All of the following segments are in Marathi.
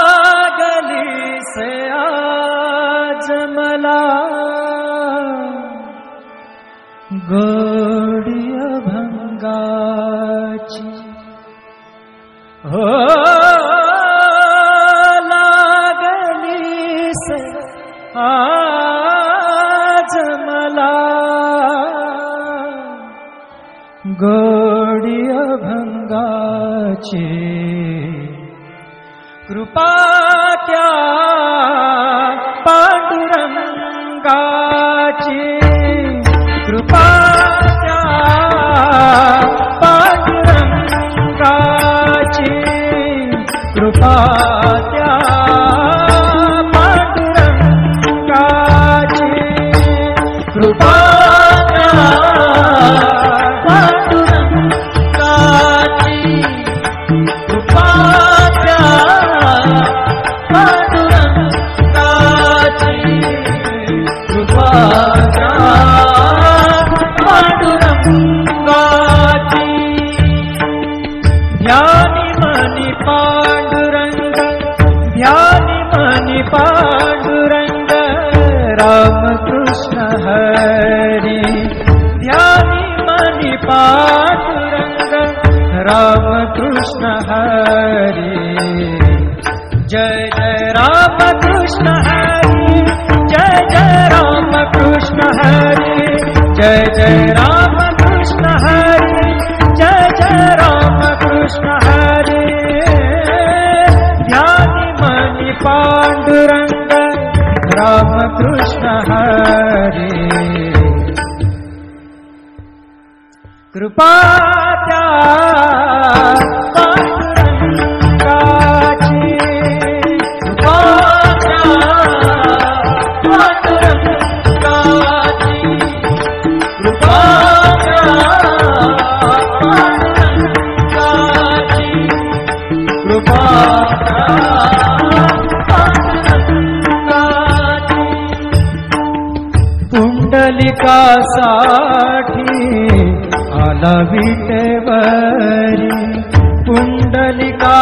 लागली से आज मला गोडी अभंगाची हो लागली से आज मला गोडी अभंगाची कृपा त्या पांडुरंगाची कृपा त्या पांडुरंगाची कृपा त्या पांडुरंगाची कृपा त्या पांडुरंगाची कृपा पांडुरंग राम कृष्ण हरी ध्यानी मनी पांडुरंग राम कृष्ण हरी जय जय राम कृष्ण हरी जय जय राम कृष्ण हरी जय जय राम कृष्ण हरी जय जय राम कृष्ण हरी ध्यानी मनी पांडुरंग राम कृष्ण हरी कृपा त्या पांडुरंगाची कृपा त्या पांडुरंगाची कृपा त्या पांडुरंगाची कृपा पुंडलिकासाठी आला विटेवरी पुंडलिकासाठी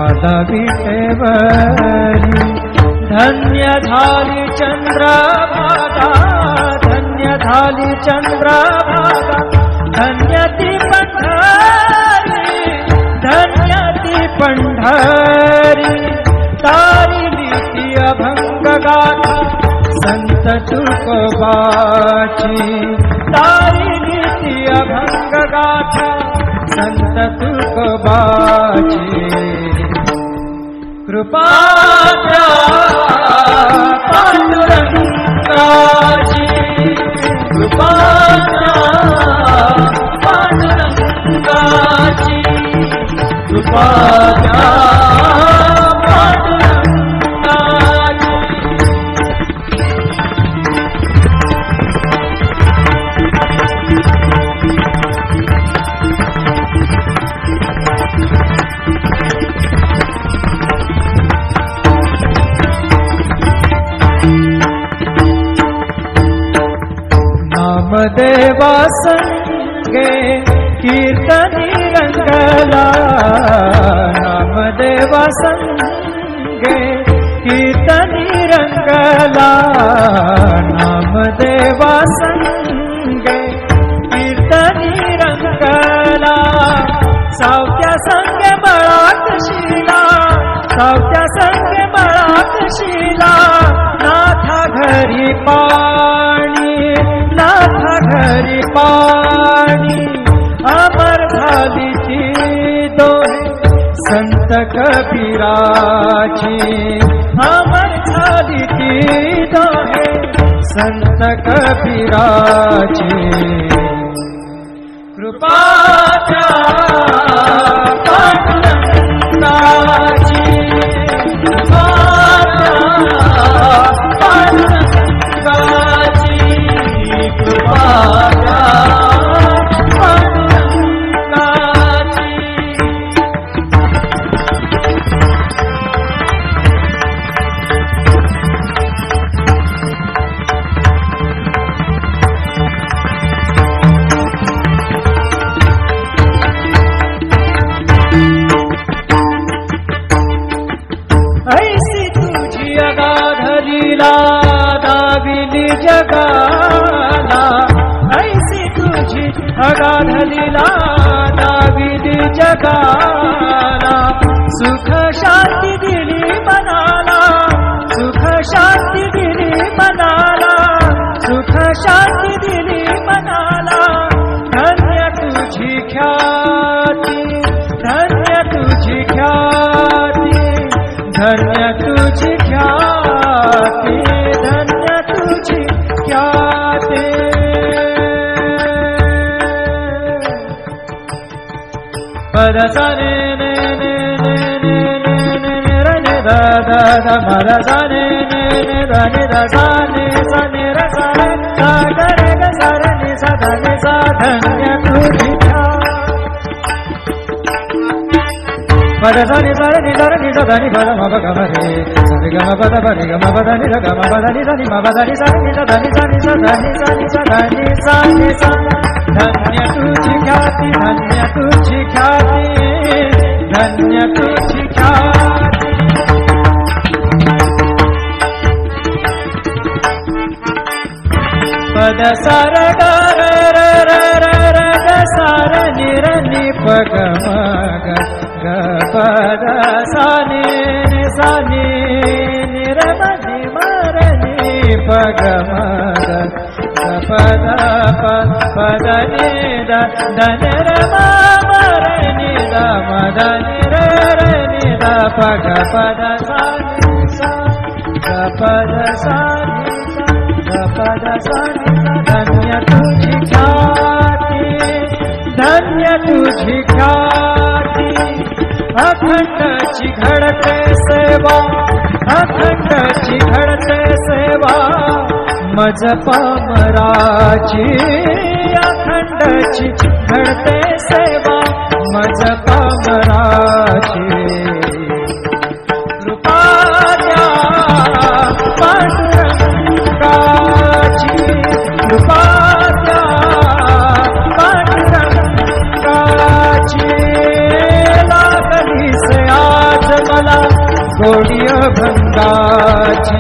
आला विटेवरी धन्य झाली चंद्रभागा धन्य झाली चंद्रभागा धन्य ती पंढरी धन्य ती पंढरी तारिली ती अभंग गाथा संत तुकोबाची तारिली ती अभंग गाथा संत तुकोबाची कृपा त्या पांडुरंगाची कृपा त्या पांडुरंगाची कृपा त्या नामदेवा संगे कीर्तनी रंगला नामदेवा संगे कीर्तनी रंगला नामदेवा संगे कीर्तनी रंगला सावत्या संगे बळात शिला सावत्या संगे बळात शिला नाथा घरी पाणी नाथा घरी पाणी अमर झाली ती दोहे संत कबीराची अमर झाली ती दोहे संत कबीराची कृपा त्या पांडुरंगाची कृपा लीला दाविली जगाला, ऐसी तुझी अगाध लीला दाविली जगाला. सुख शांती दिली मनाला, सुख शांती दिली मनाला, सुख शांती दिली मनाला. धन्य तुझी ख्याती, धन्य तुझी ख्याती, धन्य तुझी ख्याती, धन्य तुझी ख्याती. पद सा ने ने ने ने ने ने ने रे ने दा दा दा मा दा सा ने ने ने दा ने दा सा ने सा ने रे सा रे सा ga रे गा सा रे ने सा दा ने सा. धन्य तुझी पद सा नि सा रे नि सा रे नि सा दा नि पद म प ग म रे सा रे ग म प द प रे ग म प द नि द ग म प द नि सा नि म प द नि सा नि सा दा नि सा नि सा दा नि सा नि सा दा नि सा नि सा. धन्य तुझी ख्याती, धन्य तुझी ख्याती, धन्य तुझी ख्याती. पद सा र ग र र र र र ग सा र नि र नि प ग म ग ग प द सा नि नि सा नि नि र म नि म र नि प ग म ग ग प द प प द नि द द न र म म र नि द म द नि र र नि द प ग प द सा नि सा ग प द सा नि सा ग प द सा नि सा. धन्य तुझी ख्याती, धन्य तुझी ख्याती. अखंडची घडते सेवा, अखंडची घडते सेवा मज पामराची. अखंडची घडते सेवा मज पामराची. कृपा द्या पांडुरंगाची, कृपा द्या पांडुरंगाची. लागली से आज मला गोडी भंगाची.